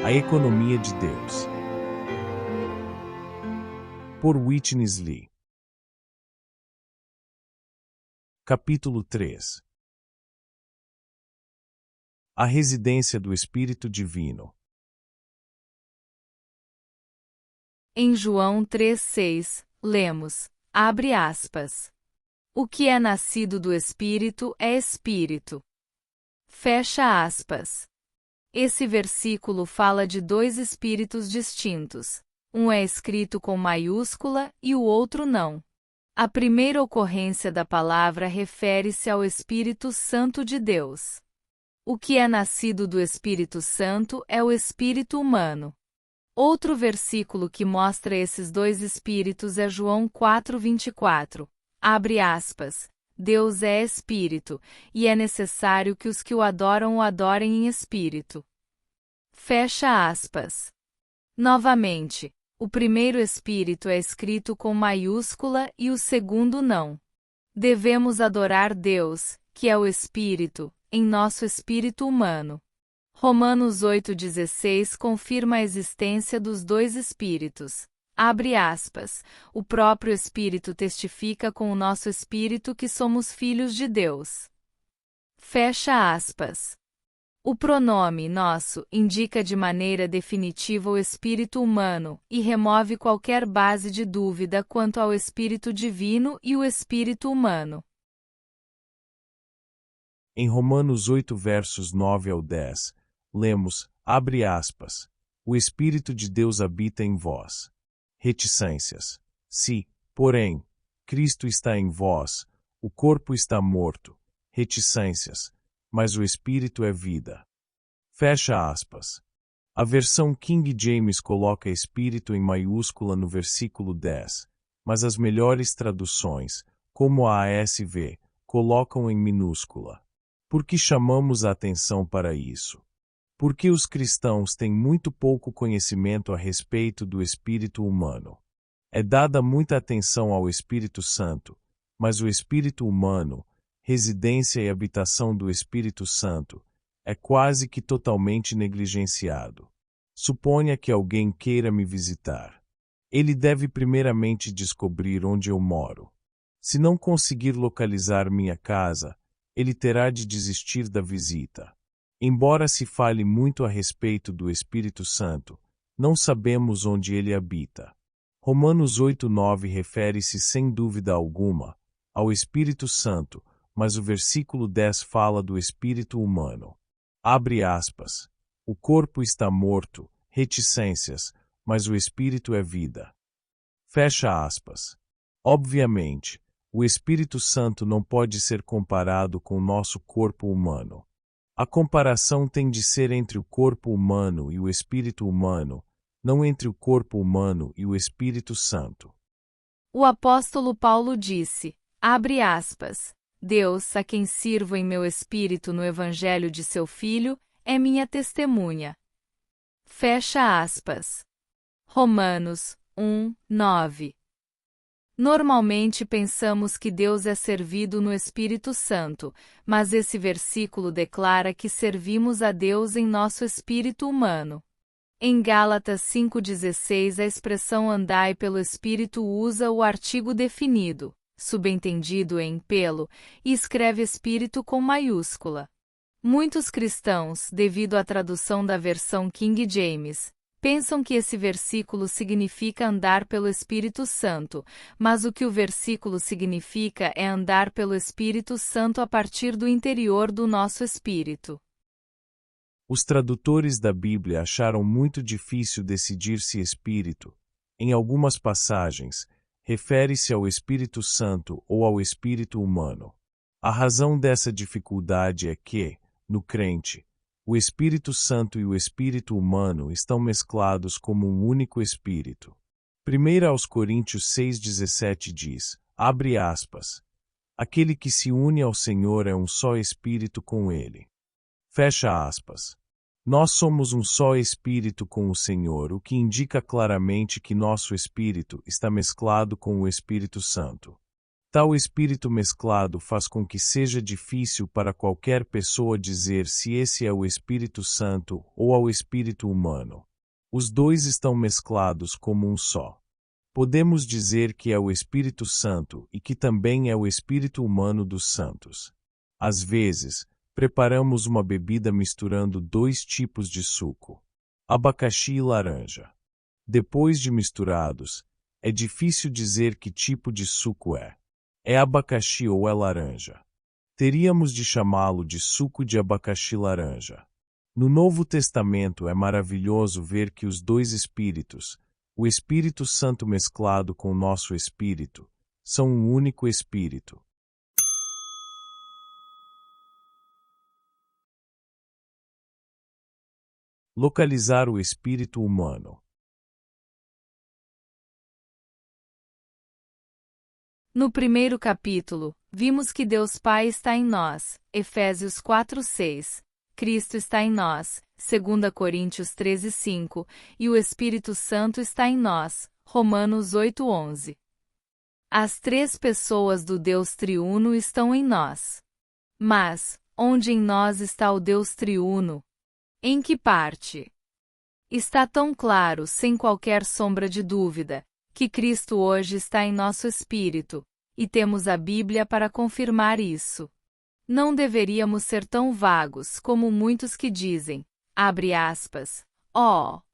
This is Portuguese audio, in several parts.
A economia de Deus. Por Witness Lee. Capítulo 3. A residência do Espírito Divino. Em João 3,6, lemos, abre aspas. O que é nascido do Espírito é Espírito. Fecha aspas. Esse versículo fala de dois espíritos distintos. Um é escrito com maiúscula e o outro não. A primeira ocorrência da palavra refere-se ao Espírito Santo de Deus. O que é nascido do Espírito Santo é o espírito humano. Outro versículo que mostra esses dois espíritos é João 4,24. Abre aspas. Deus é espírito, e é necessário que os que o adorem em espírito. Fecha aspas. Novamente, o primeiro espírito é escrito com maiúscula e o segundo não. Devemos adorar Deus, que é o espírito, em nosso espírito humano. Romanos 8,16 confirma a existência dos dois espíritos. Abre aspas. O próprio Espírito testifica com o nosso espírito que somos filhos de Deus. Fecha aspas. O pronome nosso indica de maneira definitiva o espírito humano e remove qualquer base de dúvida quanto ao espírito divino e o espírito humano. Em Romanos 8 versos 9 ao 10, lemos, abre aspas, o Espírito de Deus habita em vós. Reticências. Se, porém, Cristo está em vós, o corpo está morto. Reticências. Mas o Espírito é vida. Fecha aspas. A versão King James coloca Espírito em maiúscula no versículo 10, mas as melhores traduções, como a ASV, colocam em minúscula. Por que chamamos a atenção para isso? Porque os cristãos têm muito pouco conhecimento a respeito do espírito humano. É dada muita atenção ao Espírito Santo, mas o espírito humano, residência e habitação do Espírito Santo, é quase que totalmente negligenciado. Suponha que alguém queira me visitar. Ele deve primeiramente descobrir onde eu moro. Se não conseguir localizar minha casa, ele terá de desistir da visita. Embora se fale muito a respeito do Espírito Santo, não sabemos onde ele habita. Romanos 8,9 refere-se sem dúvida alguma ao Espírito Santo, mas o versículo 10 fala do espírito humano. Abre aspas. O corpo está morto, reticências, mas o espírito é vida. Fecha aspas. Obviamente, o Espírito Santo não pode ser comparado com o nosso corpo humano. A comparação tem de ser entre o corpo humano e o espírito humano, não entre o corpo humano e o Espírito Santo. O apóstolo Paulo disse, abre aspas, Deus, a quem sirvo em meu espírito no evangelho de seu Filho, é minha testemunha. Fecha aspas. Romanos 1:9. Normalmente pensamos que Deus é servido no Espírito Santo, mas esse versículo declara que servimos a Deus em nosso espírito humano. Em Gálatas 5,16 a expressão andai pelo Espírito usa o artigo definido, subentendido em pelo, e escreve Espírito com maiúscula. Muitos cristãos, devido à tradução da versão King James, pensam que esse versículo significa andar pelo Espírito Santo, mas o que o versículo significa é andar pelo Espírito Santo a partir do interior do nosso espírito. Os tradutores da Bíblia acharam muito difícil decidir se Espírito, em algumas passagens, refere-se ao Espírito Santo ou ao Espírito humano. A razão dessa dificuldade é que, no crente, o Espírito Santo e o Espírito humano estão mesclados como um único Espírito. 1 aos Coríntios 6,17 diz, abre aspas, aquele que se une ao Senhor é um só Espírito com Ele. Fecha aspas. Nós somos um só Espírito com o Senhor, o que indica claramente que nosso Espírito está mesclado com o Espírito Santo. Tal espírito mesclado faz com que seja difícil para qualquer pessoa dizer se esse é o Espírito Santo ou ao espírito humano. Os dois estão mesclados como um só. Podemos dizer que é o Espírito Santo e que também é o espírito humano dos santos. Às vezes, preparamos uma bebida misturando dois tipos de suco, abacaxi e laranja. Depois de misturados, é difícil dizer que tipo de suco é. É abacaxi ou é laranja? Teríamos de chamá-lo de suco de abacaxi-laranja. No Novo Testamento é maravilhoso ver que os dois espíritos, o Espírito Santo mesclado com o nosso espírito, são um único espírito. Localizar o espírito humano. No primeiro capítulo, vimos que Deus Pai está em nós, Efésios 4:6, Cristo está em nós, 2 Coríntios 13:5, e o Espírito Santo está em nós, Romanos 8:11. As três pessoas do Deus triuno estão em nós. Mas, onde em nós está o Deus triuno? Em que parte? Está tão claro, sem qualquer sombra de dúvida, que Cristo hoje está em nosso espírito, e temos a Bíblia para confirmar isso. Não deveríamos ser tão vagos como muitos que dizem, abre aspas,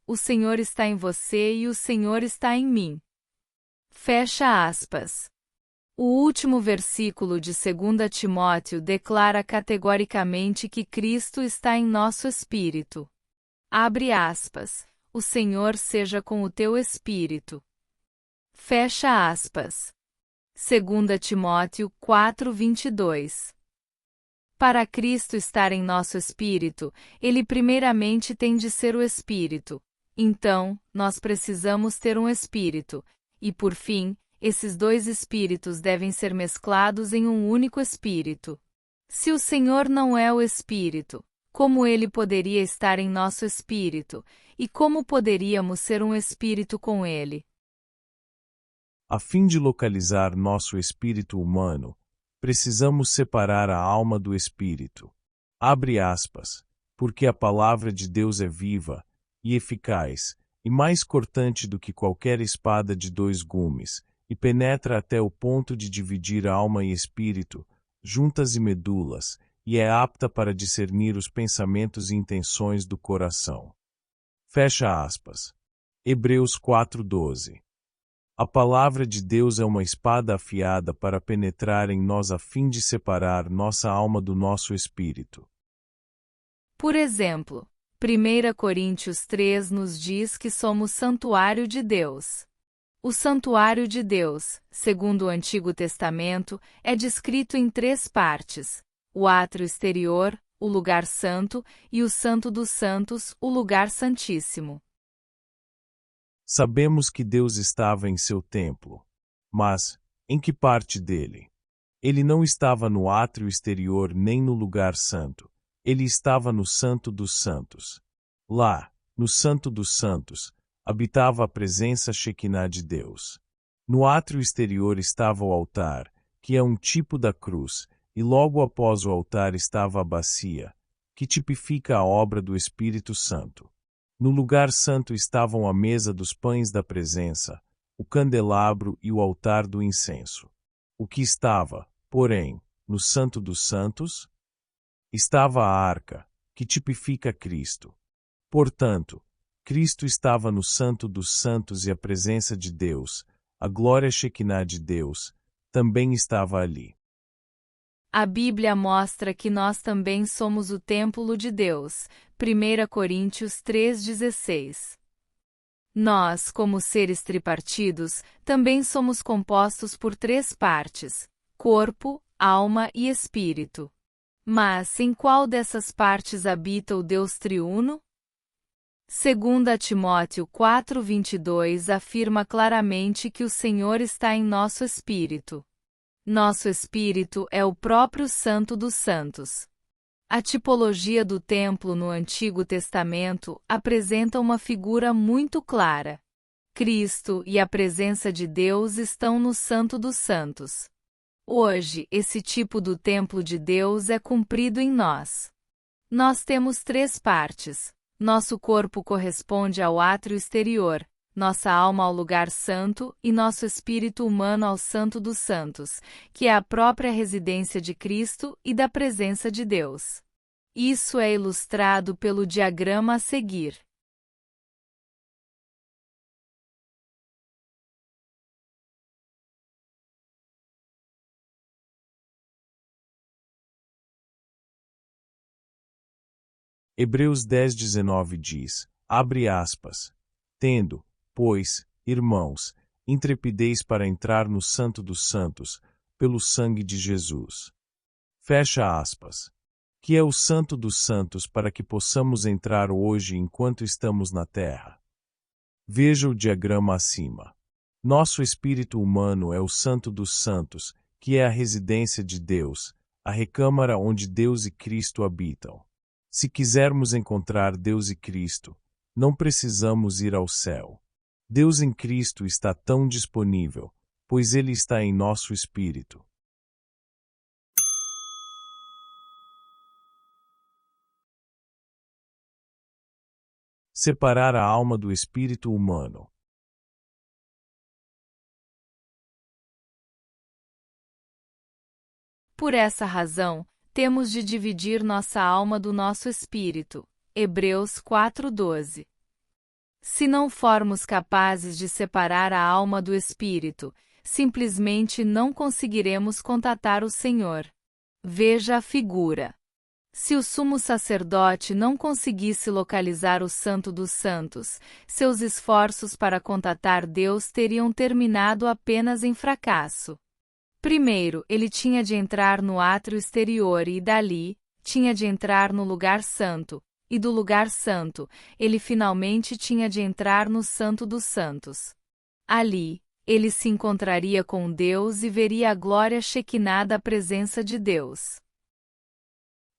o Senhor está em você e o Senhor está em mim. Fecha aspas. O último versículo de 2 Timóteo declara categoricamente que Cristo está em nosso espírito. Abre aspas, o Senhor seja com o teu espírito. Fecha aspas. 2 Timóteo 4:22. Para Cristo estar em nosso espírito, Ele primeiramente tem de ser o Espírito. Então, nós precisamos ter um Espírito, e por fim, esses dois Espíritos devem ser mesclados em um único Espírito. Se o Senhor não é o Espírito, como Ele poderia estar em nosso espírito, e como poderíamos ser um espírito com Ele? A fim de localizar nosso espírito humano, precisamos separar a alma do espírito. Abre aspas, porque a palavra de Deus é viva e eficaz, e mais cortante do que qualquer espada de dois gumes, e penetra até o ponto de dividir alma e espírito, juntas e medulas, e é apta para discernir os pensamentos e intenções do coração. Fecha aspas. Hebreus 4:12. A palavra de Deus é uma espada afiada para penetrar em nós a fim de separar nossa alma do nosso espírito. Por exemplo, 1 Coríntios 3 nos diz que somos santuário de Deus. O santuário de Deus, segundo o Antigo Testamento, é descrito em três partes: o átrio exterior, o lugar santo, e o Santo dos Santos, o lugar santíssimo. Sabemos que Deus estava em seu templo. Mas, em que parte dele? Ele não estava no átrio exterior nem no lugar santo. Ele estava no Santo dos Santos. Lá, no Santo dos Santos, habitava a presença Shekinah de Deus. No átrio exterior estava o altar, que é um tipo da cruz, e logo após o altar estava a bacia, que tipifica a obra do Espírito Santo. No lugar santo estavam a mesa dos pães da presença, o candelabro e o altar do incenso. O que estava, porém, no Santo dos Santos? Estava a arca, que tipifica Cristo. Portanto, Cristo estava no Santo dos Santos e a presença de Deus, a glória Shekinah de Deus, também estava ali. A Bíblia mostra que nós também somos o templo de Deus, 1 Coríntios 3,16. Nós, como seres tripartidos, também somos compostos por três partes: corpo, alma e espírito. Mas em qual dessas partes habita o Deus triuno? 2 Timóteo 4:22 afirma claramente que o Senhor está em nosso espírito. Nosso espírito é o próprio Santo dos Santos. A tipologia do templo no Antigo Testamento apresenta uma figura muito clara. Cristo e a presença de Deus estão no Santo dos Santos. Hoje, esse tipo do templo de Deus é cumprido em nós. Nós temos 3 partes. Nosso corpo corresponde ao átrio exterior, nossa alma ao lugar santo e nosso espírito humano ao Santo dos Santos, que é a própria residência de Cristo e da presença de Deus. Isso é ilustrado pelo diagrama a seguir. Hebreus 10:19 diz, abre aspas, tendo, pois, irmãos, intrepidez para entrar no Santo dos Santos, pelo sangue de Jesus. Fecha aspas. Que é o Santo dos Santos para que possamos entrar hoje enquanto estamos na terra. Veja o diagrama acima. Nosso espírito humano é o Santo dos Santos, que é a residência de Deus, a recâmara onde Deus e Cristo habitam. Se quisermos encontrar Deus e Cristo, não precisamos ir ao céu. Deus em Cristo está tão disponível, pois Ele está em nosso espírito. Separar a alma do espírito humano. Por essa razão, temos de dividir nossa alma do nosso espírito. Hebreus 4:12. Se não formos capazes de separar a alma do espírito, simplesmente não conseguiremos contatar o Senhor. Veja a figura. Se o sumo sacerdote não conseguisse localizar o Santo dos Santos, seus esforços para contatar Deus teriam terminado apenas em fracasso. Primeiro, ele tinha de entrar no átrio exterior e, dali, tinha de entrar no lugar santo, e do lugar santo, ele finalmente tinha de entrar no Santo dos Santos. Ali, ele se encontraria com Deus e veria a glória Shekinah da presença de Deus.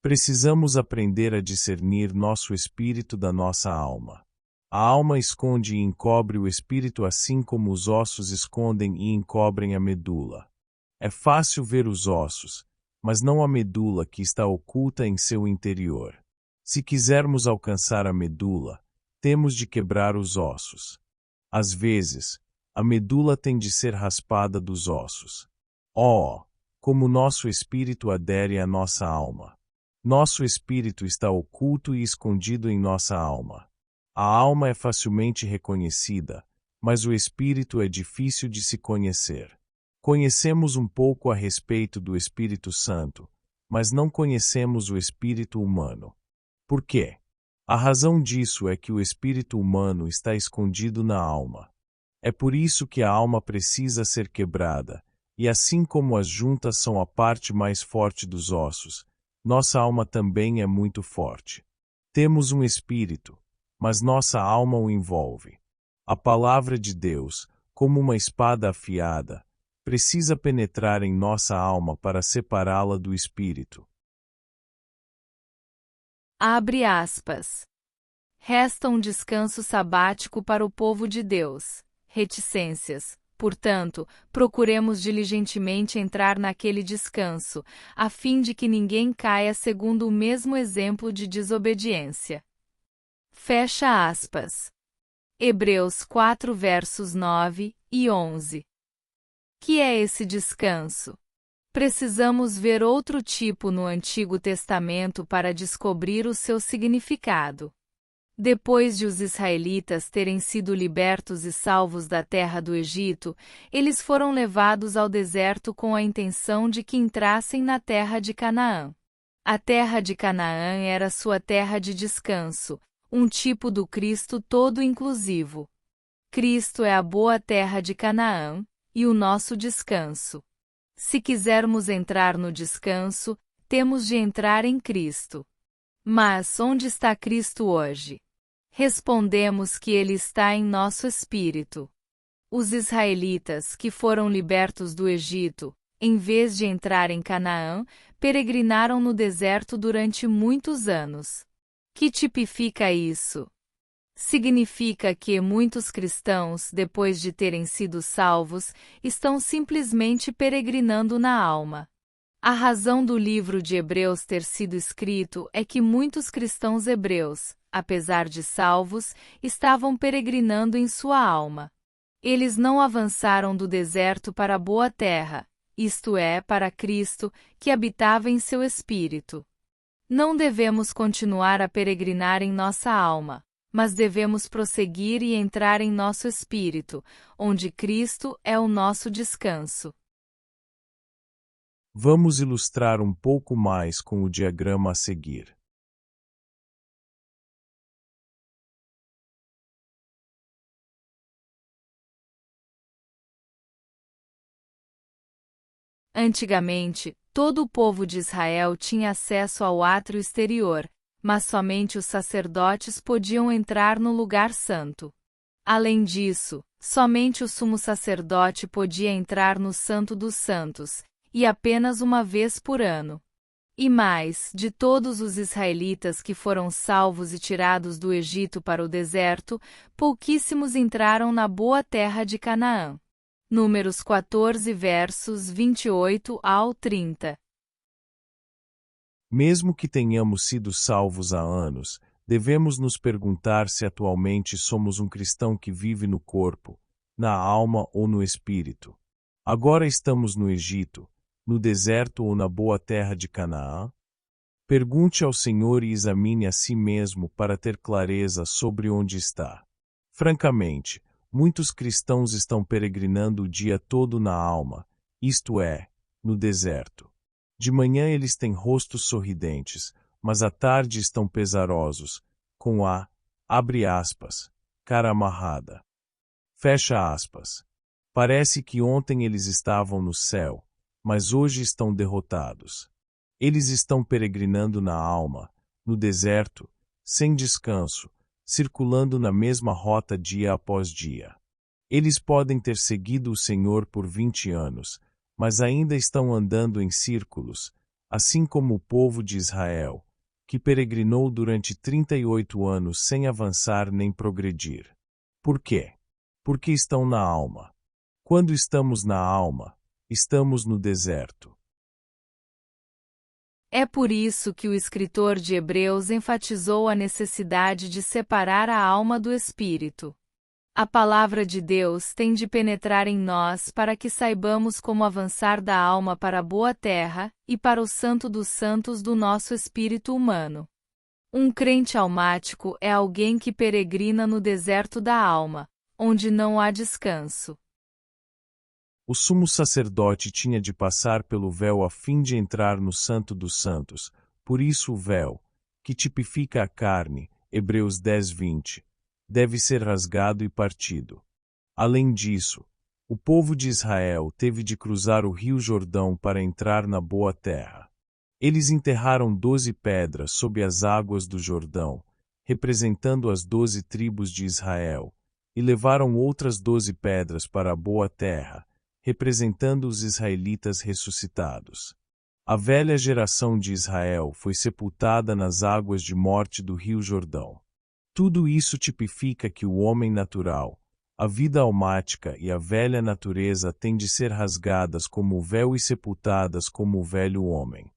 Precisamos aprender a discernir nosso espírito da nossa alma. A alma esconde e encobre o espírito assim como os ossos escondem e encobrem a medula. É fácil ver os ossos, mas não a medula que está oculta em seu interior. Se quisermos alcançar a medula, temos de quebrar os ossos. Às vezes, a medula tem de ser raspada dos ossos. Oh, como nosso espírito adere à nossa alma! Nosso espírito está oculto e escondido em nossa alma. A alma é facilmente reconhecida, mas o espírito é difícil de se conhecer. Conhecemos um pouco a respeito do Espírito Santo, mas não conhecemos o espírito humano. Por quê? A razão disso é que o espírito humano está escondido na alma. É por isso que a alma precisa ser quebrada, e assim como as juntas são a parte mais forte dos ossos, nossa alma também é muito forte. Temos um espírito, mas nossa alma o envolve. A palavra de Deus, como uma espada afiada, precisa penetrar em nossa alma para separá-la do espírito. Abre aspas. Resta um descanso sabático para o povo de Deus. Reticências. Portanto, procuremos diligentemente entrar naquele descanso, a fim de que ninguém caia segundo o mesmo exemplo de desobediência. Fecha aspas. Hebreus 4 versos 9 e 11. Que é esse descanso? Precisamos ver outro tipo no Antigo Testamento para descobrir o seu significado. Depois de os israelitas terem sido libertos e salvos da terra do Egito, eles foram levados ao deserto com a intenção de que entrassem na terra de Canaã. A terra de Canaã era sua terra de descanso, um tipo do Cristo todo inclusivo. Cristo é a boa terra de Canaã, e o nosso descanso. Se quisermos entrar no descanso, temos de entrar em Cristo. Mas onde está Cristo hoje? Respondemos que Ele está em nosso espírito. Os israelitas que foram libertos do Egito, em vez de entrar em Canaã, peregrinaram no deserto durante muitos anos. Que tipifica isso? Significa que muitos cristãos, depois de terem sido salvos, estão simplesmente peregrinando na alma. A razão do livro de Hebreus ter sido escrito é que muitos cristãos hebreus, apesar de salvos, estavam peregrinando em sua alma. Eles não avançaram do deserto para a boa terra, isto é, para Cristo, que habitava em seu espírito. Não devemos continuar a peregrinar em nossa alma, mas devemos prosseguir e entrar em nosso espírito, onde Cristo é o nosso descanso. Vamos ilustrar um pouco mais com o diagrama a seguir. Antigamente, todo o povo de Israel tinha acesso ao átrio exterior, mas somente os sacerdotes podiam entrar no lugar santo. Além disso, somente o sumo sacerdote podia entrar no Santo dos Santos, e apenas uma vez por ano. E mais, de todos os israelitas que foram salvos e tirados do Egito para o deserto, pouquíssimos entraram na boa terra de Canaã. Números 14 versos 28 ao 30. Mesmo que tenhamos sido salvos há anos, devemos nos perguntar se atualmente somos um cristão que vive no corpo, na alma ou no espírito. Agora estamos no Egito, no deserto ou na boa terra de Canaã? Pergunte ao Senhor e examine a si mesmo para ter clareza sobre onde está. Francamente, muitos cristãos estão peregrinando o dia todo na alma, isto é, no deserto. De manhã eles têm rostos sorridentes, mas à tarde estão pesarosos, com a, abre aspas, cara amarrada. Fecha aspas. Parece que ontem eles estavam no céu, mas hoje estão derrotados. Eles estão peregrinando na alma, no deserto, sem descanso, circulando na mesma rota dia após dia. Eles podem ter seguido o Senhor por 20 anos, mas ainda estão andando em círculos, assim como o povo de Israel, que peregrinou durante 38 anos sem avançar nem progredir. Por quê? Porque estão na alma. Quando estamos na alma, estamos no deserto. É por isso que o escritor de Hebreus enfatizou a necessidade de separar a alma do espírito. A palavra de Deus tem de penetrar em nós para que saibamos como avançar da alma para a boa terra e para o santo dos santos do nosso espírito humano. Um crente almático é alguém que peregrina no deserto da alma, onde não há descanso. O sumo sacerdote tinha de passar pelo véu a fim de entrar no Santo dos Santos, por isso o véu, que tipifica a carne, Hebreus 10:20, deve ser rasgado e partido. Além disso, o povo de Israel teve de cruzar o rio Jordão para entrar na boa terra. Eles enterraram 12 pedras sob as águas do Jordão, representando as 12 tribos de Israel, e levaram outras 12 pedras para a boa terra, representando os israelitas ressuscitados. A velha geração de Israel foi sepultada nas águas de morte do rio Jordão. Tudo isso tipifica que o homem natural, a vida almática e a velha natureza têm de ser rasgadas como o véu e sepultadas como o velho homem.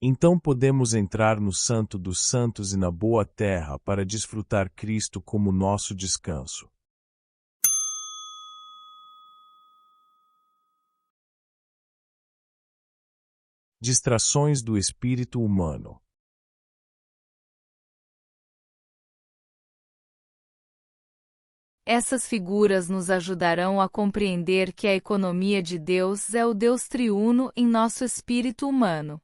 Então podemos entrar no Santo dos Santos e na boa terra para desfrutar Cristo como nosso descanso. Distrações do espírito humano. Essas figuras nos ajudarão a compreender que a economia de Deus é o Deus triuno em nosso espírito humano.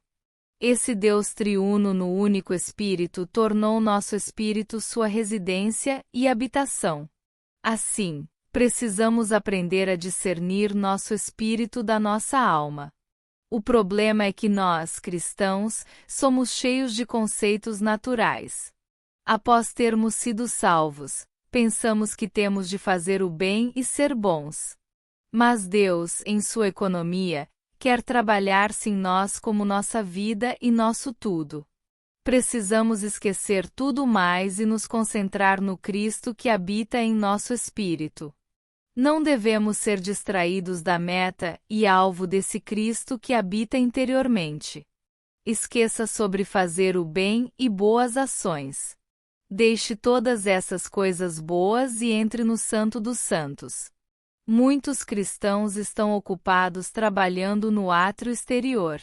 Esse Deus triuno no único Espírito tornou nosso espírito sua residência e habitação. Assim, precisamos aprender a discernir nosso espírito da nossa alma. O problema é que nós, cristãos, somos cheios de conceitos naturais. Após termos sido salvos, pensamos que temos de fazer o bem e ser bons. Mas Deus, em sua economia, quer trabalhar-se em nós como nossa vida e nosso tudo. Precisamos esquecer tudo mais e nos concentrar no Cristo que habita em nosso espírito. Não devemos ser distraídos da meta e alvo desse Cristo que habita interiormente. Esqueça sobre fazer o bem e boas ações. Deixe todas essas coisas boas e entre no Santo dos Santos. Muitos cristãos estão ocupados trabalhando no átrio exterior.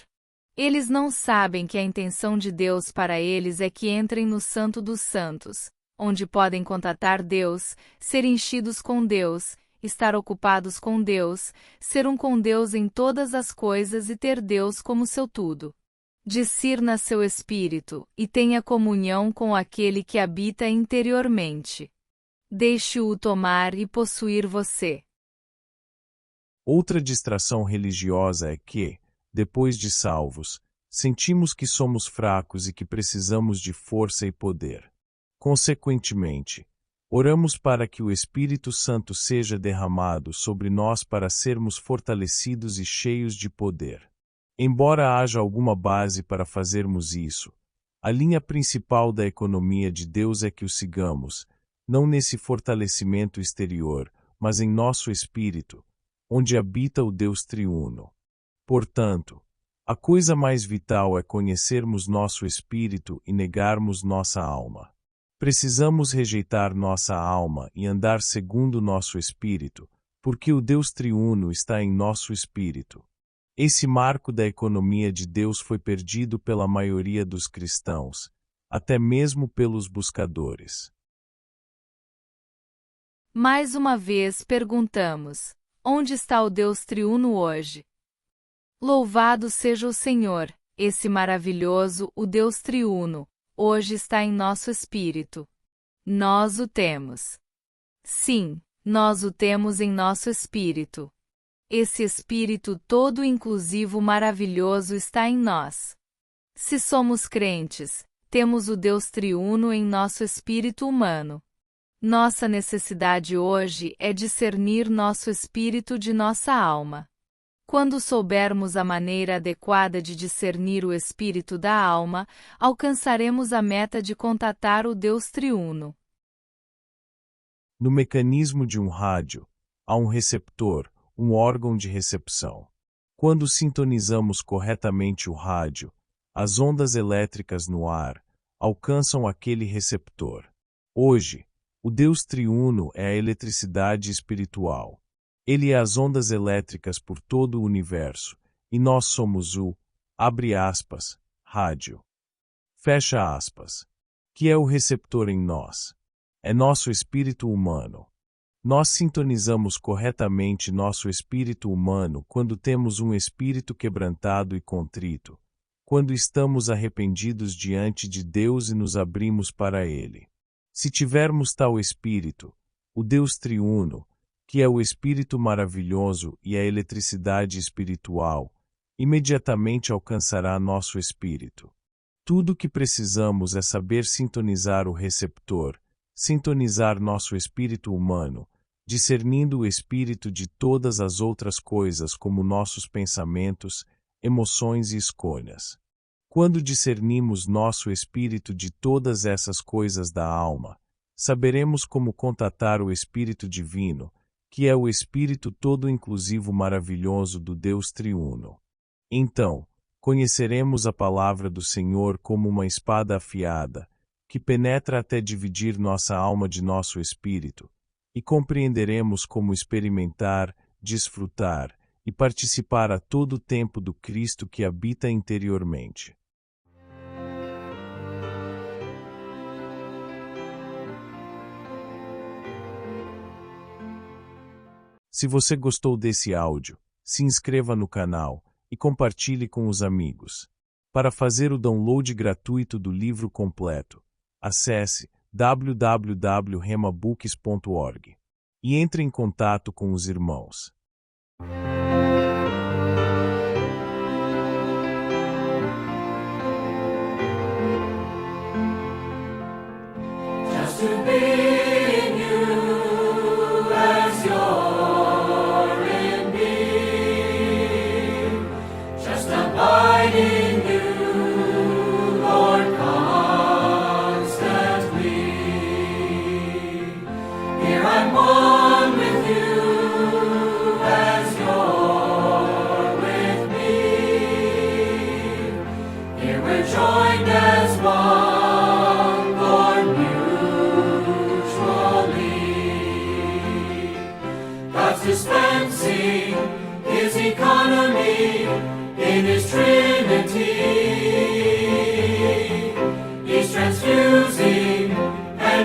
Eles não sabem que a intenção de Deus para eles é que entrem no Santo dos Santos, onde podem contatar Deus, ser enchidos com Deus, estar ocupados com Deus, ser um com Deus em todas as coisas e ter Deus como seu tudo. Discirna seu espírito e tenha comunhão com aquele que habita interiormente. Deixe-o tomar e possuir você. Outra distração religiosa é que, depois de salvos, sentimos que somos fracos e que precisamos de força e poder. Consequentemente, oramos para que o Espírito Santo seja derramado sobre nós para sermos fortalecidos e cheios de poder. Embora haja alguma base para fazermos isso, a linha principal da economia de Deus é que o sigamos, não nesse fortalecimento exterior, mas em nosso espírito, onde habita o Deus triuno. Portanto, a coisa mais vital é conhecermos nosso espírito e negarmos nossa alma. Precisamos rejeitar nossa alma e andar segundo nosso espírito, porque o Deus triuno está em nosso espírito. Esse marco da economia de Deus foi perdido pela maioria dos cristãos, até mesmo pelos buscadores. Mais uma vez perguntamos: onde está o Deus triuno hoje? Louvado seja o Senhor, esse maravilhoso, o Deus triuno, hoje está em nosso espírito. Nós o temos. Sim, nós o temos em nosso espírito. Esse espírito todo inclusivo maravilhoso está em nós. Se somos crentes, temos o Deus triuno em nosso espírito humano. Nossa necessidade hoje é discernir nosso espírito de nossa alma. Quando soubermos a maneira adequada de discernir o espírito da alma, alcançaremos a meta de contatar o Deus triuno. No mecanismo de um rádio, há um receptor, um órgão de recepção. Quando sintonizamos corretamente o rádio, as ondas elétricas no ar alcançam aquele receptor. Hoje, o Deus triuno é a eletricidade espiritual. Ele é as ondas elétricas por todo o universo, e nós somos o, abre aspas, rádio. Fecha aspas. Que é o receptor em nós? É nosso espírito humano. Nós sintonizamos corretamente nosso espírito humano quando temos um espírito quebrantado e contrito, quando estamos arrependidos diante de Deus e nos abrimos para Ele. Se tivermos tal espírito, o Deus triuno, que é o espírito maravilhoso e a eletricidade espiritual, imediatamente alcançará nosso espírito. Tudo o que precisamos é saber sintonizar o receptor, sintonizar nosso espírito humano, discernindo o espírito de todas as outras coisas como nossos pensamentos, emoções e escolhas. Quando discernimos nosso espírito de todas essas coisas da alma, saberemos como contatar o Espírito Divino, que é o Espírito todo-inclusivo maravilhoso do Deus triuno. Então, conheceremos a palavra do Senhor como uma espada afiada, que penetra até dividir nossa alma de nosso espírito, e compreenderemos como experimentar, desfrutar e participar a todo tempo do Cristo que habita interiormente. Se você gostou desse áudio, se inscreva no canal e compartilhe com os amigos. Para fazer o download gratuito do livro completo, acesse www.remabooks.org e entre em contato com os irmãos. Just to be in you as you're in me, just abide in you, Lord, come.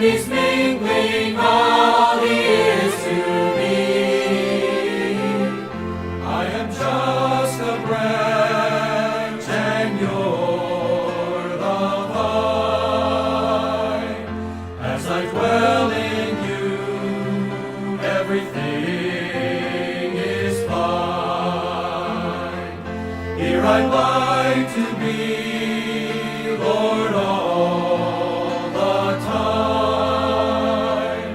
He's mingling all He is to me. I am just a branch and you're the vine. As I dwell in you, everything is fine. Here I like to be, Lord, all the time.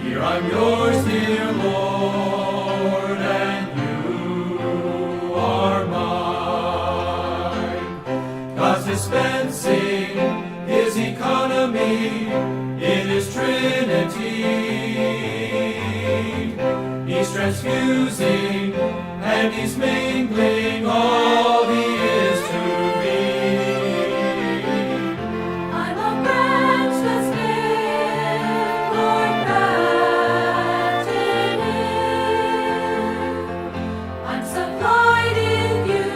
Here I'm yours, dear Lord, and you are mine. God's dispensing His economy in His Trinity. He's transfusing and He's mingling all He is to me. I'm a branch that's been, Lord, grafted in. I'm supplied in you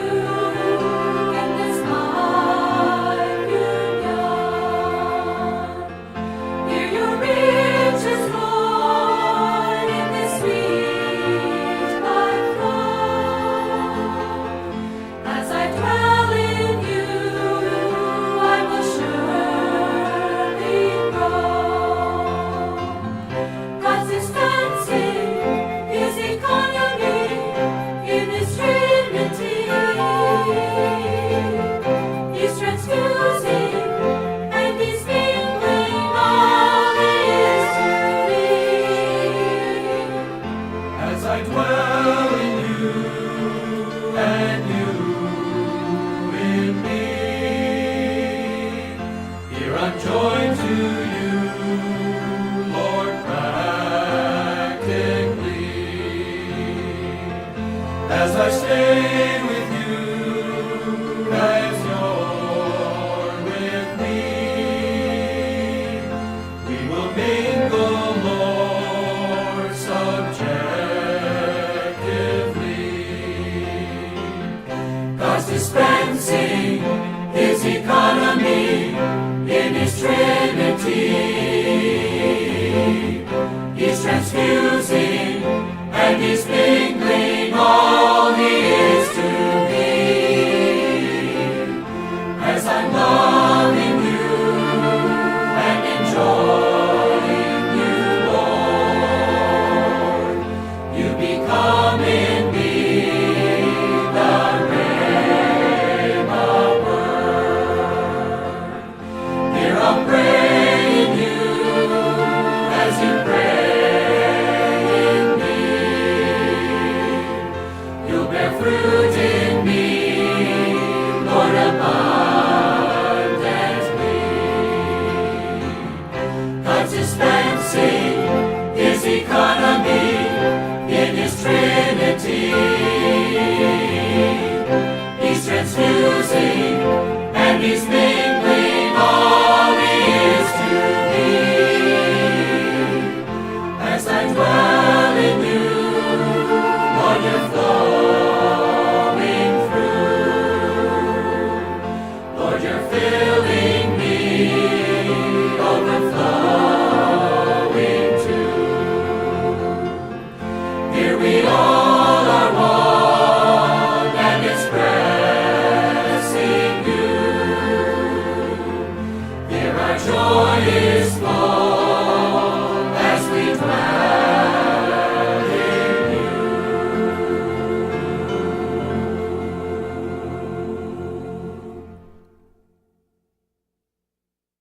in this life union. Hear your riches, Lord, in this sweet life flow. As I dwell in you, I will surely grow. God's dispensing His economy in His Trinity. He's transfusing and He's mingling all He is to me. As I dwell in you and you in me, here I'm joined to you, Lord, practically. As I stay with you, as you're with me, we will mingle, Lord, subjectively. God's dispensing His economy in His Trinity. He's transfusing and He's mingling all He is to me. As I'm loving you and enjoying you, Lord, you become in me the Rhema word. Here I'll pray in you as you pray in me. You'll bear fruit in me, Lord, abundantly. God's dispensing His economy in His Trinity. He's transfusing and He's mingling all He is to me. As I dwell in you, Lord, you're flowing through. Lord, you're filling me, overflowing too. Here we all are one and expressing you. Here our joy is full.